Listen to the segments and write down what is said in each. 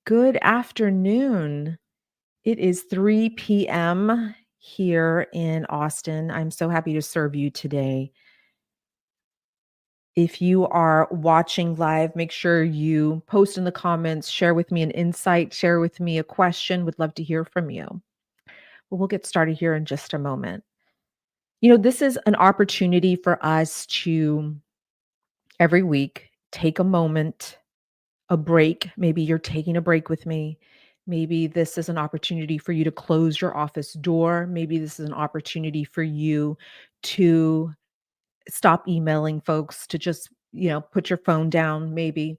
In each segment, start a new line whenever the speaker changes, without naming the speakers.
Good afternoon. It is 3 p.m. here in Austin. I'm so happy to serve you today. If you are watching live, make sure you post in the comments, share with me an insight, share with me a question. Would love to hear from you. Well, we'll get started here in just a moment. This is an opportunity for us to every week take a moment, a break. Maybe you're taking a break with me. Maybe this is an opportunity for you to close your office door. Maybe this is an opportunity for you to stop emailing folks, to just, put your phone down maybe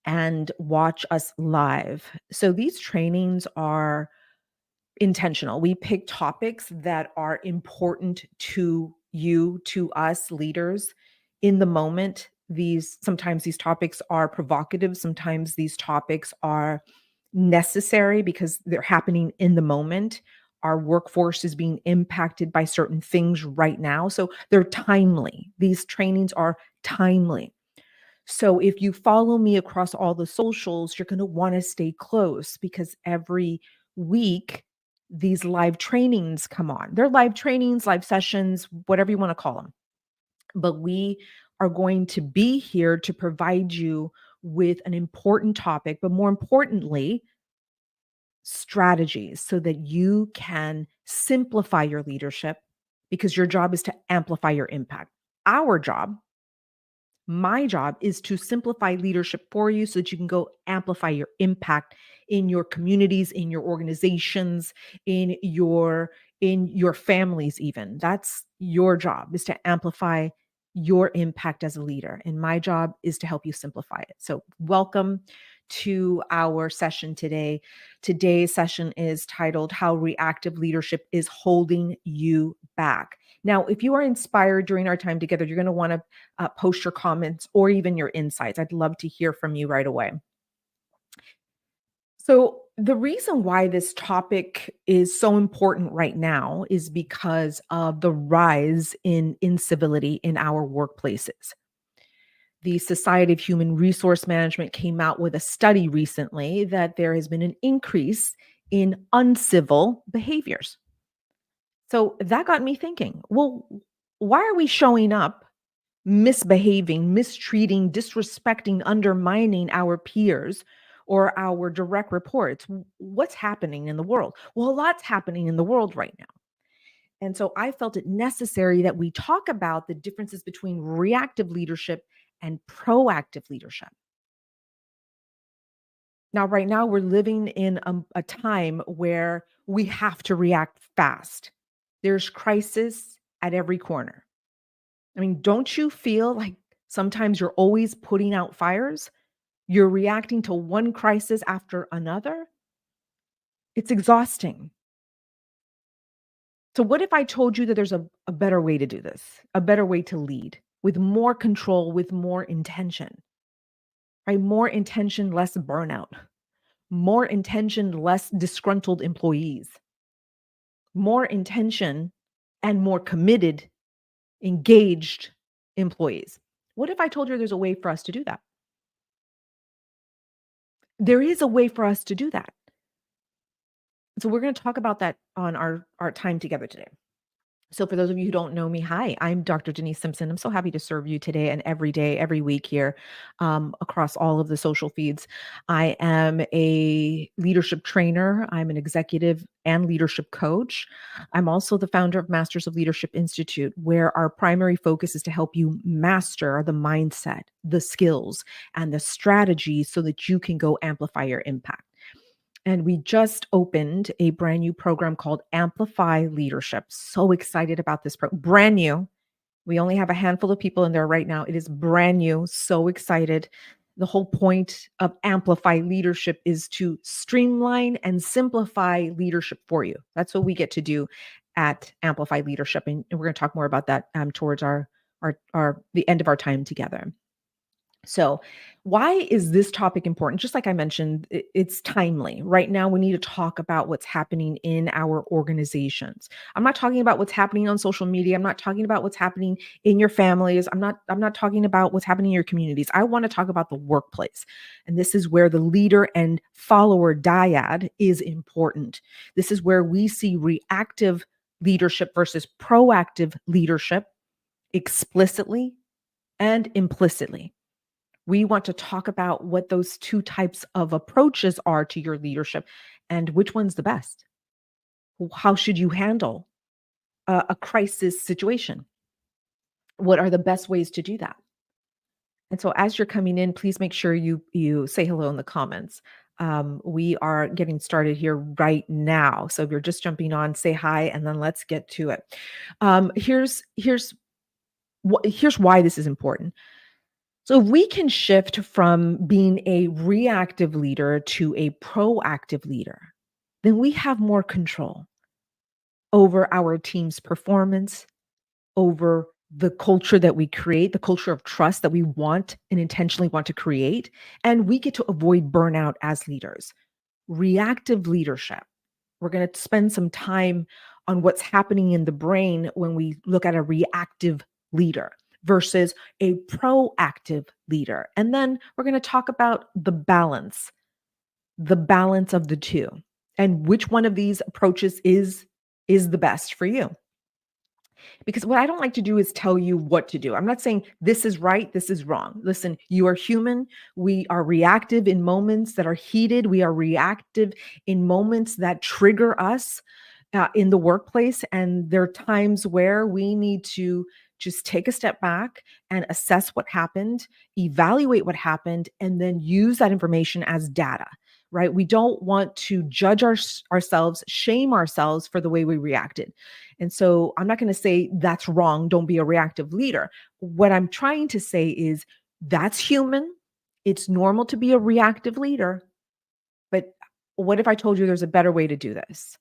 and watch us live. So these trainings are intentional. We pick topics that are important to you, to us leaders in the moment. Sometimes these topics are provocative, sometimes these topics are necessary because they're happening in the moment. Our workforce is being impacted by certain things right now. So they're timely. These trainings are timely. So if you follow me across all the socials, you're going to want to stay close because every week these live trainings come on. They're live trainings, live sessions, whatever you want to call them. But we are going to be here to provide you with an important topic, but more importantly, strategies so that you can simplify your leadership because your job is to amplify your impact. Our job, my job, is to simplify leadership for you so that you can go amplify your impact in your communities, in your organizations, in your families even. That's your job, is to amplify your impact as a leader. And my job is to help you simplify it. So welcome to our session today. Today's session is titled How Reactive Leadership is Holding You Back. Now, if you are inspired during our time together, you're going to want to post your comments or even your insights. I'd love to hear from you right away. So, the reason why this topic is so important right now is because of the rise in incivility in our workplaces. The Society of Human Resource Management came out with a study recently that there has been an increase in uncivil behaviors. So that got me thinking, well, why are we showing up misbehaving, mistreating, disrespecting, undermining our peers or our direct reports? What's happening in the world? Well, a lot's happening in the world right now. And so I felt it necessary that we talk about the differences between reactive leadership and proactive leadership. Now, right now, we're living in a time where we have to react fast. There's crisis at every corner. I mean, don't you feel like sometimes you're always putting out fires? You're reacting to one crisis after another? It's exhausting. So, what if I told you that there's a better way to do this, a better way to lead with more control, with more intention, right? More intention, less burnout, more intention, less disgruntled employees, more intention, and more committed, engaged employees. What if I told you there's a way for us to do that? There is a way for us to do that. So we're going to talk about that on our time together today. So for those of you who don't know me, hi, I'm Dr. Denise Simpson. I'm so happy to serve you today and every day, every week here across all of the social feeds. I am a leadership trainer. I'm an executive and leadership coach. I'm also the founder of Masters of Leadership Institute, where our primary focus is to help you master the mindset, the skills, and the strategies so that you can go amplify your impact. And we just opened a brand new program called Amplify Leadership. So excited about this brand new. We only have a handful of people in there right now. It is brand new. So excited. The whole point of Amplify Leadership is to streamline and simplify leadership for you. That's what we get to do at Amplify Leadership. And we're going to talk more about that towards the end of our time together. So, why is this topic important? Just like I mentioned, it's timely. Right now, we need to talk about what's happening in our organizations. I'm not talking about what's happening on social media. I'm not talking about what's happening in your families. I'm not talking about what's happening in your communities. I want to talk about the workplace. And this is where the leader and follower dyad is important. This is where we see reactive leadership versus proactive leadership explicitly and implicitly. We want to talk about what those two types of approaches are to your leadership and which one's the best. How should you handle a crisis situation? What are the best ways to do that? And so as you're coming in, please make sure you say hello in the comments. We are getting started here right now. So if you're just jumping on, say hi, and then let's get to it. Here's why this is important. So, if we can shift from being a reactive leader to a proactive leader, then we have more control over our team's performance, over the culture that we create, the culture of trust that we want and intentionally want to create. And we get to avoid burnout as leaders. Reactive leadership. We're going to spend some time on what's happening in the brain when we look at a reactive leader versus a proactive leader. And then we're going to talk about the balance of the two, and which one of these approaches is the best for you. Because what I don't like to do is tell you what to do. I'm not saying this is right, this is wrong. Listen, you are human. We are reactive in moments that are heated. We are reactive in moments that trigger us in the workplace. And there are times where we need to just take a step back and assess what happened, evaluate what happened, and then use that information as data. Right? We don't want to judge ourselves, shame ourselves for the way we reacted. And so I'm not going to say that's wrong. Don't be a reactive leader. What I'm trying to say is that's human. It's normal to be a reactive leader. But what if I told you there's a better way to do this?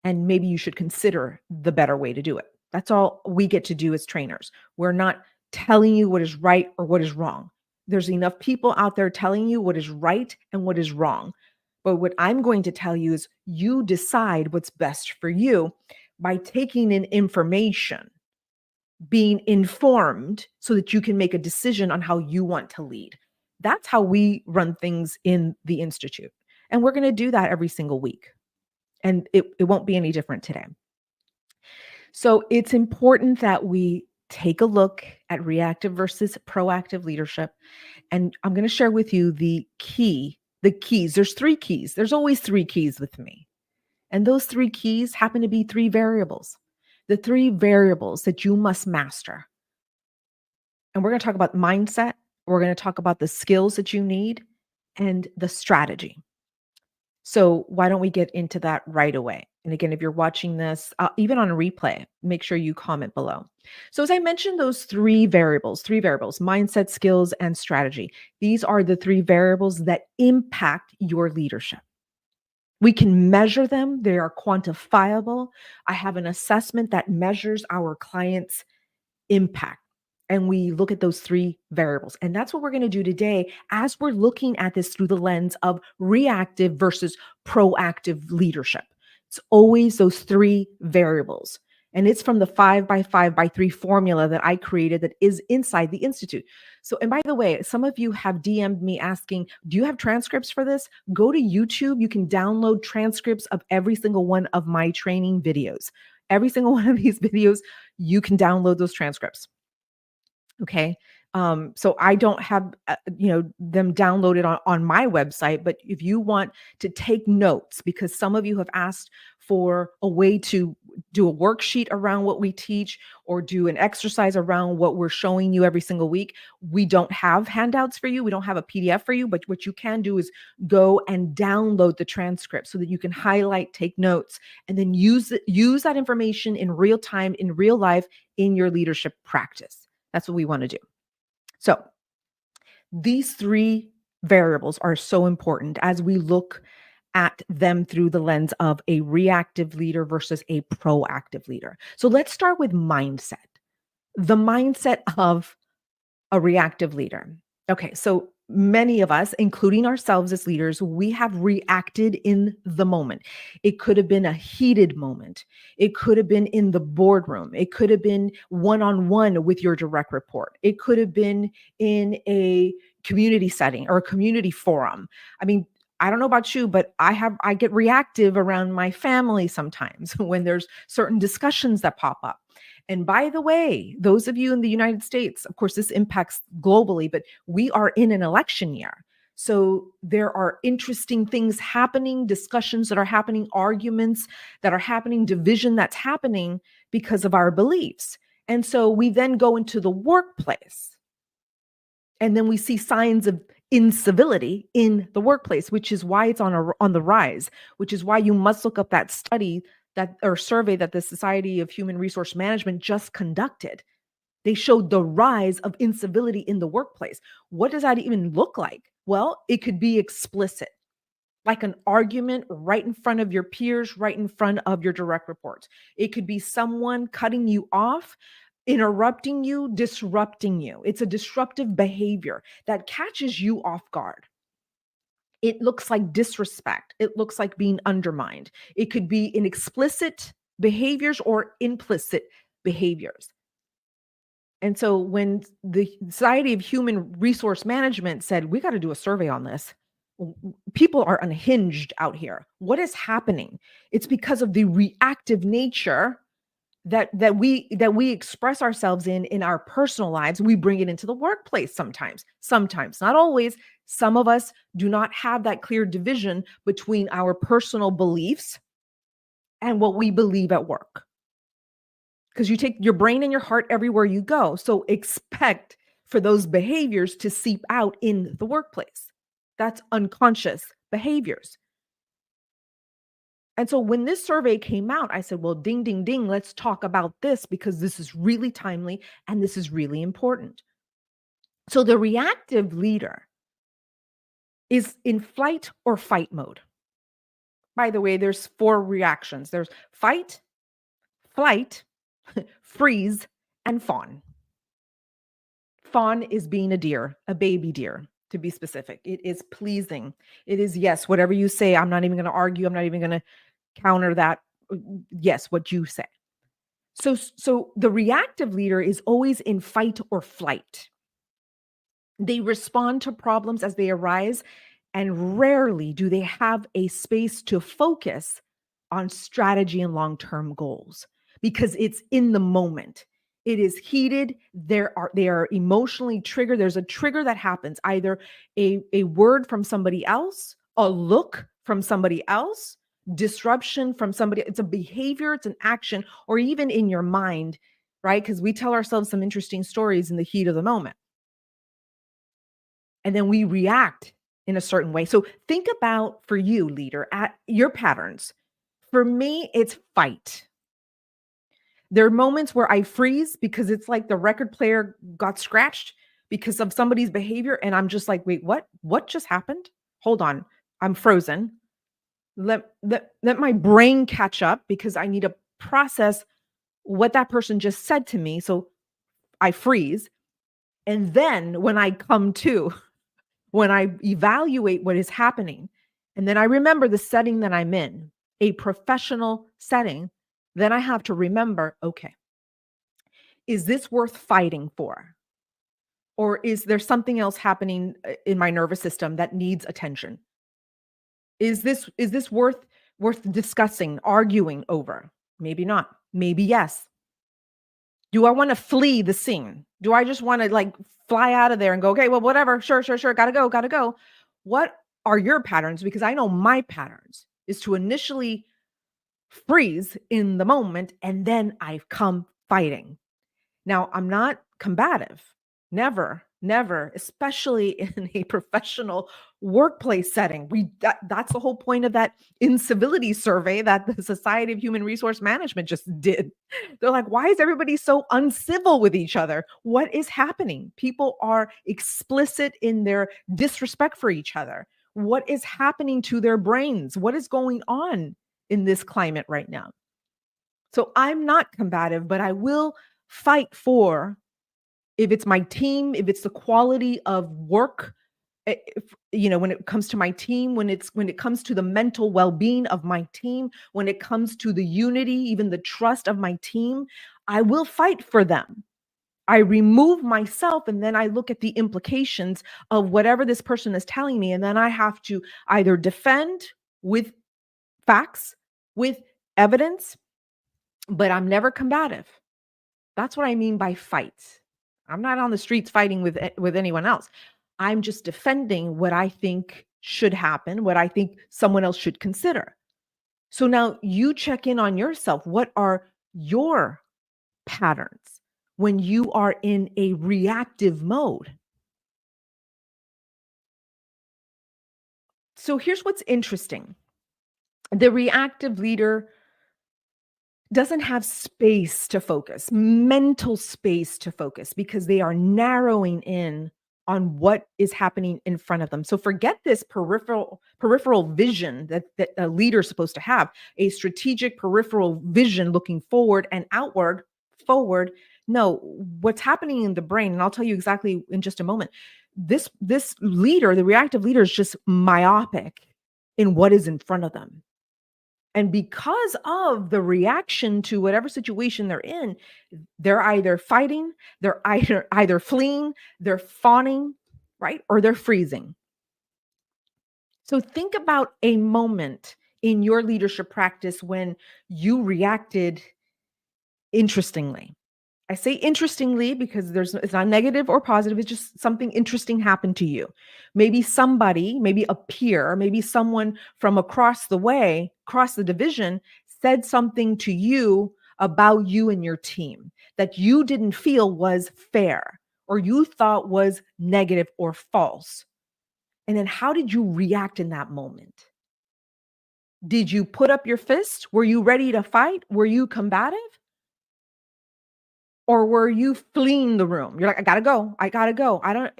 And maybe you should consider the better way to do it. That's all we get to do as trainers. We're not telling you what is right or what is wrong. There's enough people out there telling you what is right and what is wrong. But what I'm going to tell you is you decide what's best for you by taking in information, being informed so that you can make a decision on how you want to lead. That's how we run things in the Institute. And we're going to do that every single week. And it won't be any different today. So it's important that we take a look at reactive versus proactive leadership. And I'm going to share with you the keys. There's three keys. There's always three keys with me. And those three keys happen to be three variables, the three variables that you must master. And we're going to talk about mindset. We're going to talk about the skills that you need and the strategy. So why don't we get into that right away? And again, if you're watching this, even on a replay, make sure you comment below. So as I mentioned, those three variables, mindset, skills, and strategy. These are the three variables that impact your leadership. We can measure them. They are quantifiable. I have an assessment that measures our clients' impact. And we look at those three variables. And that's what we're going to do today as we're looking at this through the lens of reactive versus proactive leadership. It's always those three variables. And it's from the 5x5x3 formula that I created that is inside the Institute. So, and by the way, some of you have DM'd me asking, do you have transcripts for this? Go to YouTube. You can download transcripts of every single one of my training videos. Every single one of these videos, you can download those transcripts. Okay. So I don't have, them downloaded on my website, but if you want to take notes, because some of you have asked for a way to do a worksheet around what we teach or do an exercise around what we're showing you every single week. We don't have handouts for you. We don't have a PDF for you, but what you can do is go and download the transcript so that you can highlight, take notes, and then use that information in real time, in real life, in your leadership practice. That's what we want to do. So these three variables are so important as we look at them through the lens of a reactive leader versus a proactive leader. So let's start with mindset. The mindset of a reactive leader. Okay, so many of us, including ourselves as leaders, we have reacted in the moment. It could have been a heated moment. It could have been in the boardroom. It could have been one on one with your direct report. It could have been in a community setting or a community forum. I mean, I don't know about you, but I get reactive around my family sometimes when there's certain discussions that pop up. And by the way, those of you in the United States, of course, this impacts globally, but we are in an election year. So there are interesting things happening, discussions that are happening, arguments that are happening, division that's happening because of our beliefs. And so we then go into the workplace and then we see signs of incivility in the workplace, which is why it's on the rise, which is why you must look up that study that or survey that the Society of Human Resource Management just conducted. They showed the rise of incivility in the workplace. What does that even look like? Well, it could be explicit, like an argument right in front of your peers, right in front of your direct reports. It could be someone cutting you off, interrupting you, disrupting you. It's a disruptive behavior that catches you off guard. It looks like disrespect. It looks like being undermined. It could be in explicit behaviors or implicit behaviors. And so when the Society of Human Resource Management said, we got to do a survey on this, people are unhinged out here. What is happening? It's because of the reactive nature that we express ourselves in our personal lives. We bring it into the workplace sometimes, not always. Some of us do not have that clear division between our personal beliefs and what we believe at work, because you take your brain and your heart everywhere you go. So expect for those behaviors to seep out in the workplace. That's unconscious behaviors. And so when this survey came out, I said, well, ding, ding, ding, let's talk about this because this is really timely and this is really important. So the reactive leader is in flight or fight mode. By the way, there's 4 reactions. There's fight, flight, freeze, and fawn. Fawn is being a deer, a baby deer, to be specific. It is pleasing. It is, yes, whatever you say, I'm not even going to argue. I'm not even going to counter that. Yes, what you say. So the reactive leader is always in fight or flight. They respond to problems as they arise, and rarely do they have a space to focus on strategy and long-term goals because it's in the moment. It is heated. They are emotionally triggered. There's a trigger that happens, either a word from somebody else, a look from somebody else, disruption from somebody. It's a behavior, it's an action, or even in your mind, right? Because we tell ourselves some interesting stories in the heat of the moment. And then we react in a certain way. So think about, for you, leader, at your patterns. For me, it's fight. There are moments where I freeze because it's like the record player got scratched because of somebody's behavior. And I'm just like, wait, what? What just happened? Hold on. I'm frozen. Let my brain catch up because I need to process what that person just said to me. So I freeze. And then when I come to, when I evaluate what is happening, and then I remember the setting that I'm in, a professional setting, then I have to remember, okay, is this worth fighting for? Or is there something else happening in my nervous system that needs attention? Is this worth discussing, arguing over? Maybe not. Maybe yes. Do I want to flee the scene? Do I just want to like fly out of there and go, okay, well, whatever, sure, gotta go, gotta go. What are your patterns? Because I know my patterns is to initially freeze in the moment and then I come fighting. Now, I'm not combative. Never, never, especially in a professional workplace setting. That's the whole point of that incivility survey that the Society of Human Resource Management just did. They're like, why is everybody so uncivil with each other? What is happening? People are explicit in their disrespect for each other. What is happening to their brains? What is going on in this climate right now? So I'm not combative, but I will fight for If it's my team, if it's the quality of work, when it comes to my team, when it comes to the mental well-being of my team, when it comes to the unity, even the trust of my team, I will fight for them. I remove myself and then I look at the implications of whatever this person is telling me. And then I have to either defend with facts, with evidence, but I'm never combative. That's what I mean by fight. I'm not on the streets fighting with anyone else. I'm just defending what I think should happen, what I think someone else should consider. So now you check in on yourself. What are your patterns when you are in a reactive mode? So here's what's interesting. The reactive leader doesn't have space to focus, mental space to focus, because they are narrowing in on what is happening in front of them. So forget this peripheral vision that a leader is supposed to have, a strategic peripheral vision looking forward and outward, forward. No, what's happening in the brain, and I'll tell you exactly in just a moment. This leader, the reactive leader, is just myopic in what is in front of them. And because of the reaction to whatever situation they're in, they're either fighting, they're either fleeing, they're fawning, right? Or they're freezing. So think about a moment in your leadership practice when you reacted interestingly. I say interestingly because it's not negative or positive. It's just something interesting happened to you. Maybe somebody, maybe a peer, maybe someone from across the way, across the division, said something to you about you and your team that you didn't feel was fair or you thought was negative or false. And then how did you react in that moment? Did you put up your fist? Were you ready to fight? Were you combative? Or were you fleeing the room? You're like, "I gotta go. I gotta go. I don't."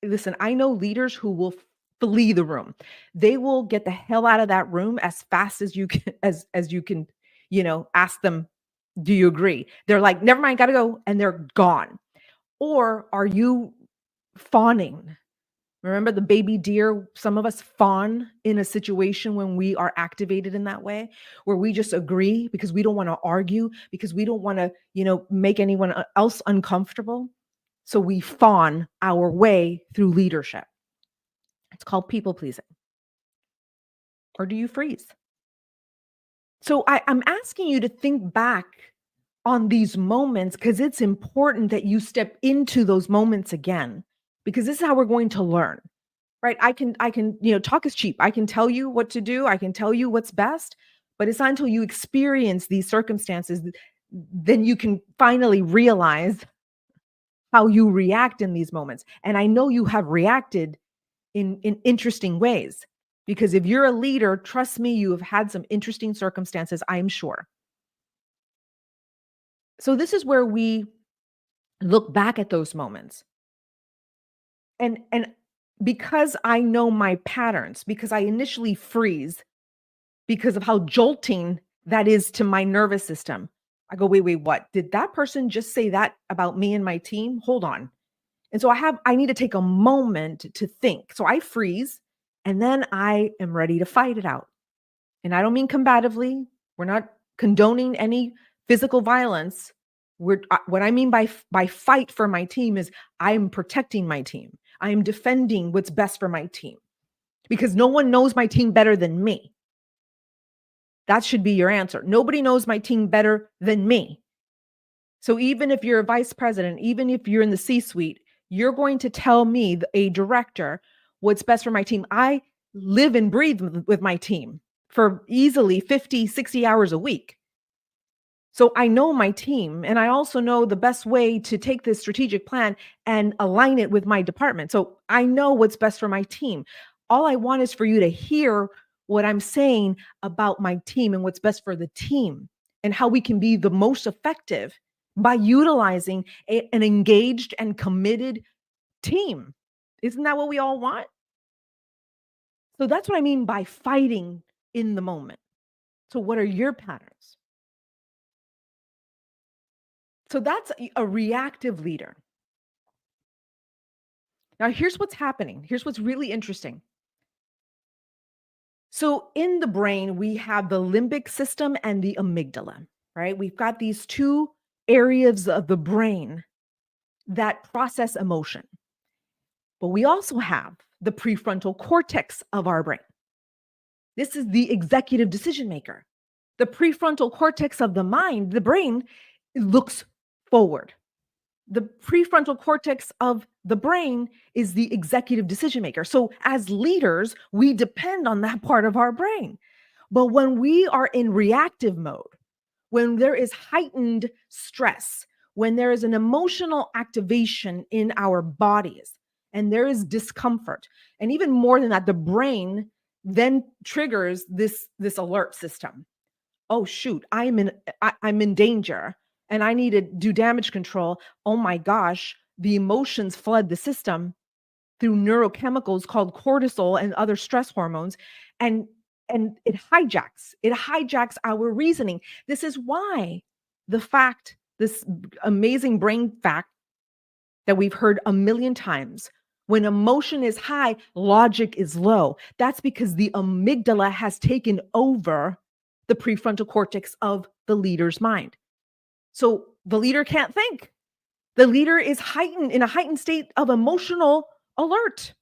Listen, I know leaders who will flee the room. They will get the hell out of that room as fast as you can as you can, ask them, "Do you agree?" They're like, "Never mind, gotta go," and they're gone. Or are you fawning? Remember the baby deer? Some of us fawn in a situation when we are activated in that way, where we just agree because we don't want to argue, because we don't want to, make anyone else uncomfortable. So we fawn our way through leadership. It's called people pleasing. Or do you freeze? So I'm asking you to think back on these moments because it's important that you step into those moments again, because this is how we're going to learn. Right? I can, talk is cheap. I can tell you what to do. I can tell you what's best, but it's not until you experience these circumstances then you can finally realize how you react in these moments. And I know you have reacted in interesting ways because if you're a leader, trust me, you have had some interesting circumstances, I'm sure. So this is where we look back at those moments. And because I know my patterns, because I initially freeze because of how jolting that is to my nervous system. I go, wait, what? Did that person just say that about me and my team? Hold on. And so I need to take a moment to think. So I freeze and then I am ready to fight it out. And I don't mean combatively. We're not condoning any physical violence. What I mean by fight for my team is I am protecting my team. I am defending what's best for my team because no one knows my team better than me. That should be your answer. Nobody knows my team better than me. So even if you're a vice president, even if you're in the C-suite, you're going to tell me, a director, what's best for my team. I live and breathe with my team for easily 50, 60 hours a week. So I know my team, and I also know the best way to take this strategic plan and align it with my department. So I know what's best for my team. All I want is for you to hear what I'm saying about my team and what's best for the team and how we can be the most effective by utilizing an engaged and committed team. Isn't that what we all want? So that's what I mean by fighting in the moment. So what are your patterns? So that's a reactive leader. Now, here's what's happening. Here's what's really interesting. So, in the brain, we have the limbic system and the amygdala, right? We've got these two areas of the brain that process emotion. But we also have the prefrontal cortex of our brain. This is the executive decision maker. The prefrontal cortex of the mind, the brain, looks forward. The prefrontal cortex of the brain is the executive decision maker. So, as leaders, we depend on that part of our brain. But when we are in reactive mode, when there is heightened stress, when there is an emotional activation in our bodies, and there is discomfort, and even more than that, the brain then triggers this alert system. Oh shoot, I'm in danger and I need to do damage control. Oh my gosh, the emotions flood the system through neurochemicals called cortisol and other stress hormones, and it hijacks our reasoning. This is why this amazing brain fact that we've heard a million times, when emotion is high, logic is low. That's because the amygdala has taken over the prefrontal cortex of the leader's mind. So the leader can't think. The leader is in a heightened state of emotional alert.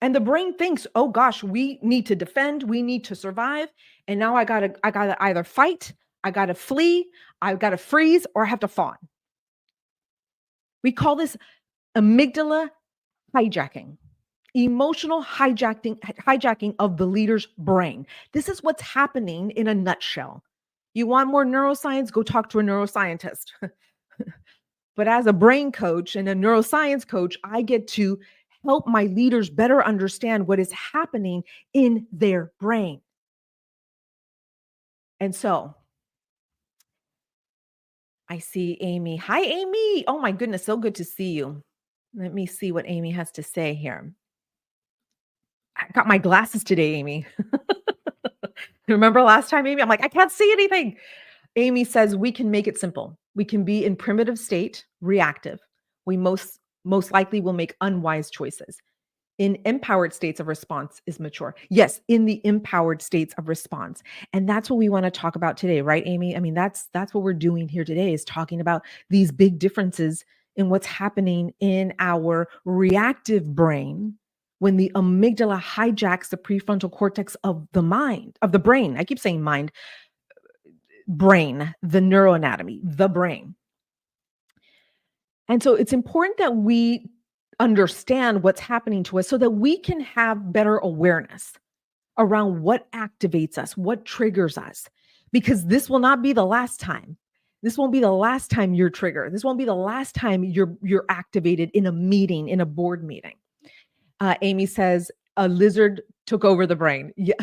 And the brain thinks, "Oh gosh, we need to defend, we need to survive, and now I got to either fight, I got to flee, I got to freeze, or I have to fawn." We call this amygdala hijacking. Emotional hijacking of the leader's brain. This is what's happening in a nutshell. You want more neuroscience? Go talk to a neuroscientist. But as a brain coach and a neuroscience coach, I get to help my leaders better understand what is happening in their brain. And so I see Amy. Hi, Amy. Oh my goodness, so good to see you. Let me see what Amy has to say here. I got my glasses today, Amy. Remember last time, Amy? I'm like, I can't see anything. Amy says we can make it simple. We can be in primitive state, reactive. We most likely will make unwise choices. In empowered states of response is mature. Yes, in the empowered states of response. And that's what we want to talk about today, right, Amy? I mean, that's what we're doing here today, is talking about these big differences in what's happening in our reactive brain when the amygdala hijacks the prefrontal cortex of the brain. I keep saying mind, brain, the neuroanatomy, the brain. And so it's important that we understand what's happening to us so that we can have better awareness around what activates us, what triggers us, because this will not be the last time. This won't be the last time you're triggered. This won't be the last time you're activated in a meeting, in a board meeting. Amy says a lizard took over the brain. Yeah.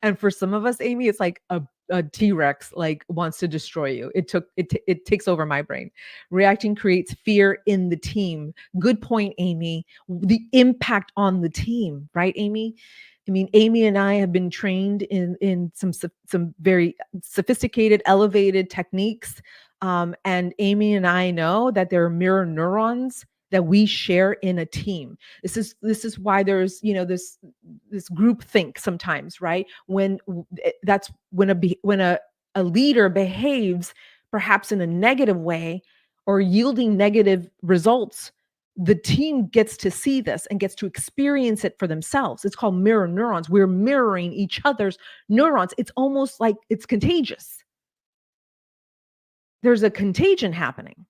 And for some of us, Amy, it's like a T-Rex like wants to destroy you. It takes over my brain. Reacting creates fear in the team. Good point, Amy. The impact on the team, right, Amy? I mean, Amy and I have been trained in some very sophisticated, elevated techniques. And Amy and I know that there are mirror neurons that we share in a team. This is why there's this group think sometimes, right? That's when a leader behaves perhaps in a negative way or yielding negative results, the team gets to see this and gets to experience it for themselves. It's called mirror neurons. We're mirroring each other's neurons. It's almost like it's contagious. There's a contagion happening.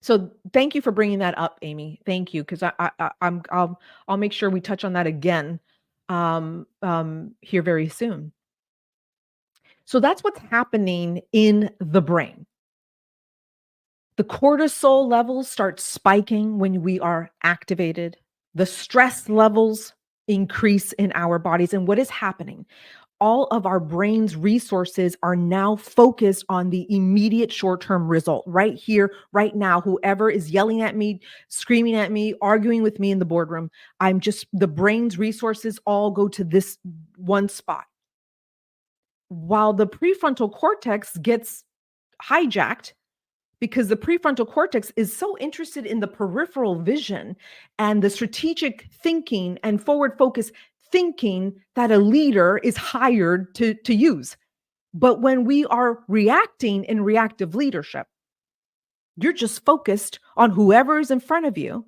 So thank you for bringing that up, Amy. Thank you, because I'll make sure we touch on that again here very soon. So that's what's happening in the brain. The cortisol levels start spiking when we are activated. The stress levels increase in our bodies. And what is happening? All of our brain's resources are now focused on the immediate short-term result right here, right now. Whoever is yelling at me, screaming at me, arguing with me in the boardroom, the brain's resources all go to this one spot. While the prefrontal cortex gets hijacked because the prefrontal cortex is so interested in the peripheral vision and the strategic thinking and forward focus thinking that a leader is hired to use. But when we are reacting in reactive leadership, you're just focused on whoever is in front of you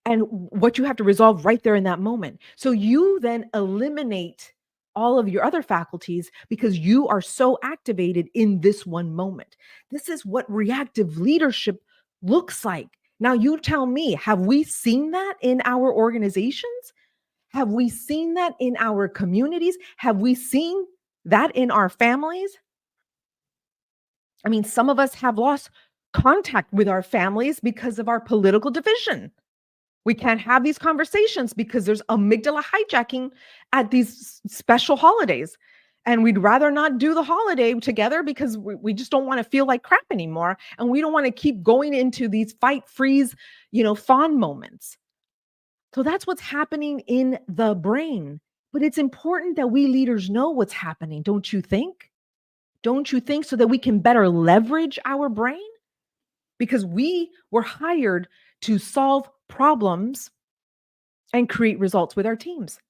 and what you have to resolve right there in that moment. So you then eliminate all of your other faculties because you are so activated in this one moment. This is what reactive leadership looks like. Now, you tell me, have we seen that in our organizations? Have we seen that in our communities? Have we seen that in our families? I mean, some of us have lost contact with our families because of our political division. We can't have these conversations because there's amygdala hijacking at these special holidays. And we'd rather not do the holiday together because we just don't want to feel like crap anymore. And we don't want to keep going into these fight, freeze, fawn moments. So that's what's happening in the brain. But it's important that we leaders know what's happening, don't you think? Don't you think? So that we can better leverage our brain? Because we were hired to solve problems and create results with our teams.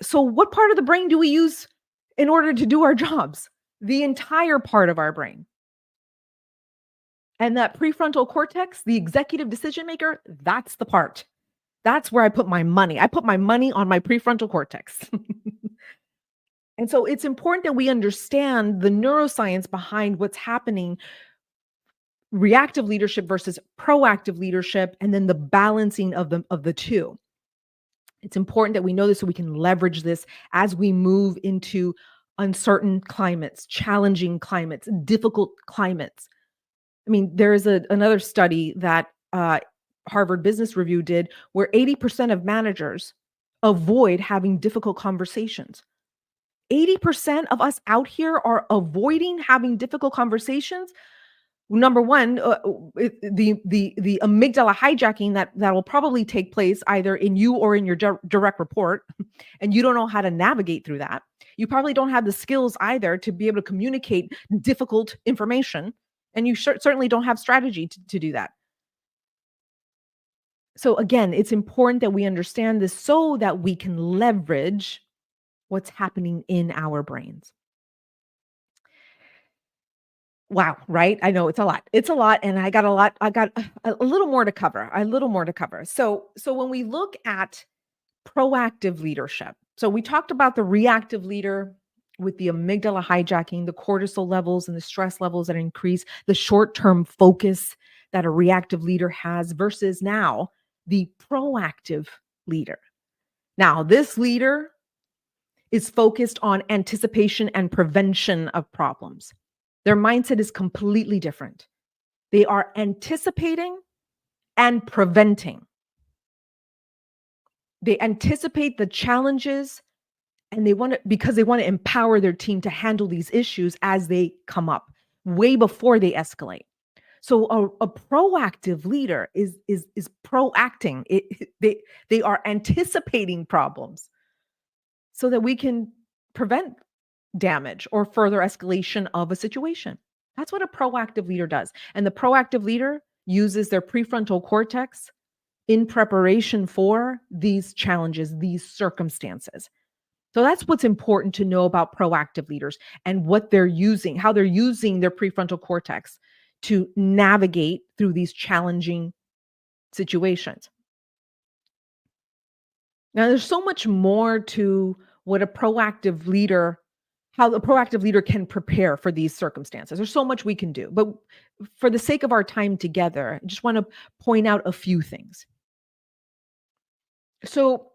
So, what part of the brain do we use in order to do our jobs? The entire part of our brain. And that prefrontal cortex, the executive decision maker, that's the part. That's where I put my money. I put my money on my prefrontal cortex. And so it's important that we understand the neuroscience behind what's happening, reactive leadership versus proactive leadership, and then the balancing of the two. It's important that we know this so we can leverage this as we move into uncertain climates, challenging climates, difficult climates. I mean, there is another study that Harvard Business Review did where 80% of managers avoid having difficult conversations. 80% of us out here are avoiding having difficult conversations. Number one, the amygdala hijacking that will probably take place either in you or in your direct report, and you don't know how to navigate through that. You probably don't have the skills either to be able to communicate difficult information, and you certainly don't have strategy to do that. So again, it's important that we understand this so that we can leverage what's happening in our brains. Wow, right? I know it's a lot. It's a lot, and I got a lot. I got a little more to cover. A little more to cover. So when we look at proactive leadership, so we talked about the reactive leader with the amygdala hijacking, the cortisol levels and the stress levels that increase, the short-term focus that a reactive leader has versus now the proactive leader. Now, this leader is focused on anticipation and prevention of problems. Their mindset is completely different. They are anticipating and preventing. They anticipate the challenges and because they want to empower their team to handle these issues as they come up way before they escalate. So a proactive leader is proacting. They are anticipating problems so that we can prevent damage or further escalation of a situation. That's what a proactive leader does. And the proactive leader uses their prefrontal cortex in preparation for these challenges, these circumstances. So that's what's important to know about proactive leaders and what they're using, how they're using their prefrontal cortex to navigate through these challenging situations. Now, there's so much more to what a proactive leader, how the proactive leader can prepare for these circumstances. There's so much we can do. But for the sake of our time together, I just want to point out a few things. So,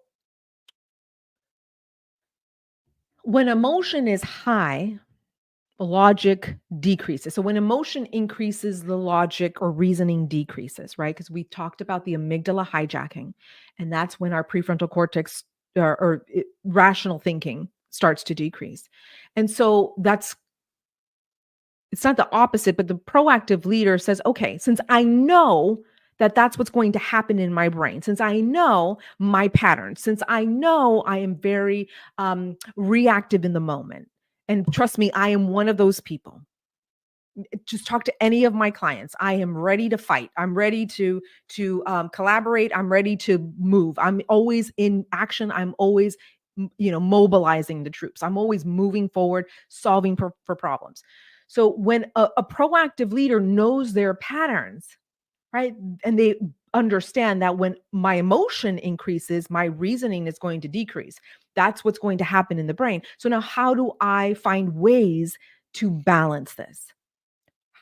when emotion is high, logic decreases. So when emotion increases, the logic or reasoning decreases, right? Because we talked about the amygdala hijacking, and that's when our prefrontal cortex rational thinking starts to decrease. And so it's not the opposite, but the proactive leader says, okay, since I know that that's what's going to happen in my brain, since I know my patterns, since I know I am very reactive in the moment, and trust me, I am one of those people. Just talk to any of my clients. I am ready to fight. I'm ready to collaborate. I'm ready to move. I'm always in action. I'm always mobilizing the troops. I'm always moving forward, solving for problems. So when a proactive leader knows their patterns, right? And they understand that when my emotion increases, my reasoning is going to decrease. That's what's going to happen in the brain. So now how do I find ways to balance this?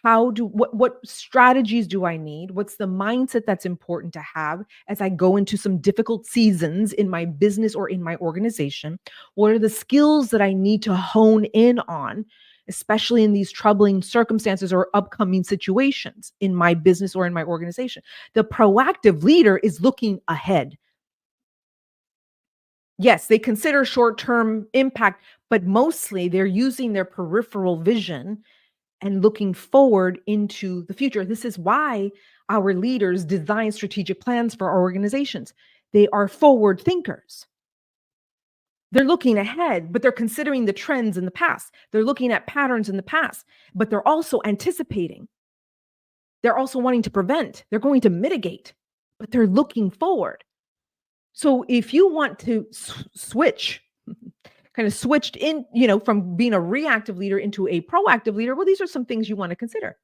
What strategies do I need? What's the mindset that's important to have as I go into some difficult seasons in my business or in my organization? What are the skills that I need to hone in on, especially in these troubling circumstances or upcoming situations in my business or in my organization? The proactive leader is looking ahead. Yes, they consider short-term impact, but mostly they're using their peripheral vision and looking forward into the future. This is why our leaders design strategic plans for our organizations. They are forward thinkers. They're looking ahead, but they're considering the trends in the past. They're looking at patterns in the past, but they're also anticipating. They're also wanting to prevent. They're going to mitigate, but they're looking forward. So if you want to switch, kind of switched in, from being a reactive leader into a proactive leader, well, these are some things you want to consider.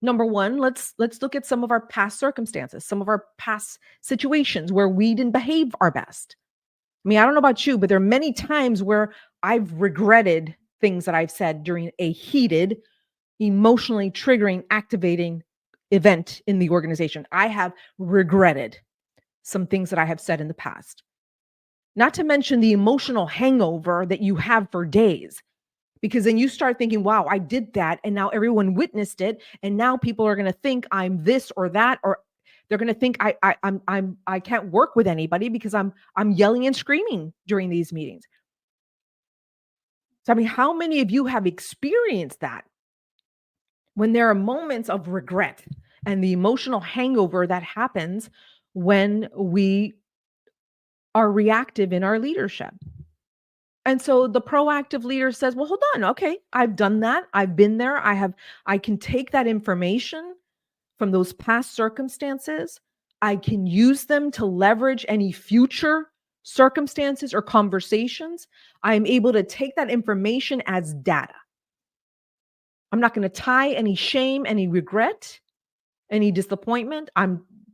Number one, let's look at some of our past circumstances, some of our past situations where we didn't behave our best. I mean, I don't know about you, but there are many times where I've regretted things that I've said during a heated, emotionally triggering, activating event in the organization. I have regretted some things that I have said in the past. Not to mention the emotional hangover that you have for days. Because then you start thinking, wow, I did that. And now everyone witnessed it. And now people are going to think I'm this or that, or they're going to think I can't work with anybody because I'm yelling and screaming during these meetings. So, I mean, how many of you have experienced that when there are moments of regret and the emotional hangover that happens when we are reactive in our leadership? And so the proactive leader says, well, hold on. Okay. I've done that. I've been there. I can take that information from those past circumstances. I can use them to leverage any future circumstances or conversations. I'm able to take that information as data. I'm not going to tie any shame, any regret, any disappointment.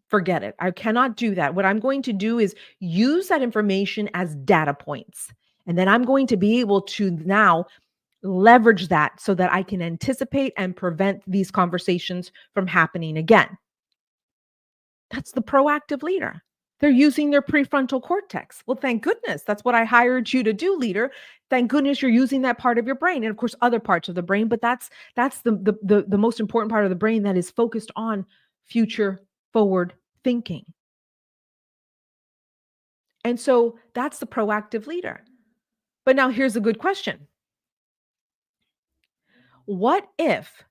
Forget it. I cannot do that. What I'm going to do is use that information as data points. And then I'm going to be able to now leverage that so that I can anticipate and prevent these conversations from happening again. That's the proactive leader. They're using their prefrontal cortex. Well, thank goodness. That's what I hired you to do, leader. Thank goodness you're using that part of your brain. And of course, other parts of the brain, but that's the most important part of the brain that is focused on future forward thinking. And so that's the proactive leader. But now here's a good question. What if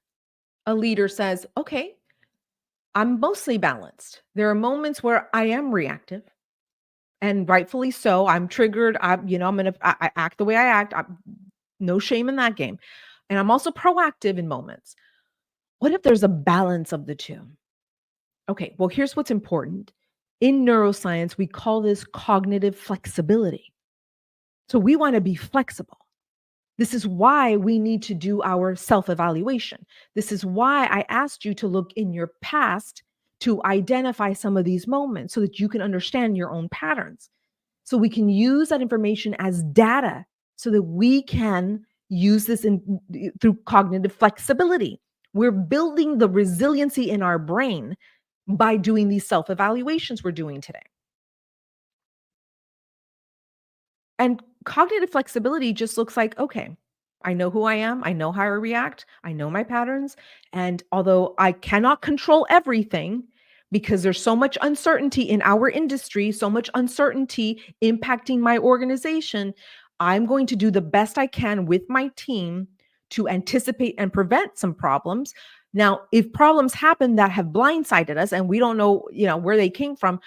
a leader says, okay, I'm mostly balanced. There are moments where I am reactive and rightfully so. I'm triggered. I act the way I act. No shame in that game. And I'm also proactive in moments. What if there's a balance of the two? Okay, well, here's what's important. In neuroscience, we call this cognitive flexibility. So we want to be flexible. This is why we need to do our self-evaluation. This is why I asked you to look in your past to identify some of these moments so that you can understand your own patterns. So we can use that information as data so that we can use this through cognitive flexibility. We're building the resiliency in our brain by doing these self-evaluations we're doing today. And cognitive flexibility just looks like, okay, I know who I am. I know how I react. I know my patterns. And although I cannot control everything because there's so much uncertainty in our industry, so much uncertainty impacting my organization, I'm going to do the best I can with my team to anticipate and prevent some problems. Now, if problems happen that have blindsided us and we don't know, where they came from,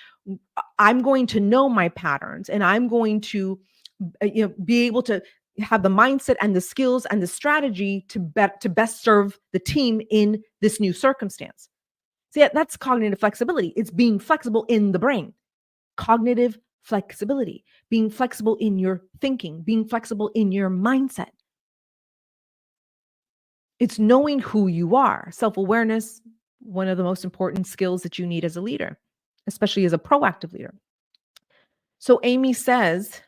I'm going to know my patterns and I'm going to be able to have the mindset and the skills and the strategy to best serve the team in this new circumstance. So yeah, that's cognitive flexibility. It's being flexible in the brain. Cognitive flexibility, being flexible in your thinking, being flexible in your mindset. It's knowing who you are. Self-awareness, one of the most important skills that you need as a leader, especially as a proactive leader. So Amy says,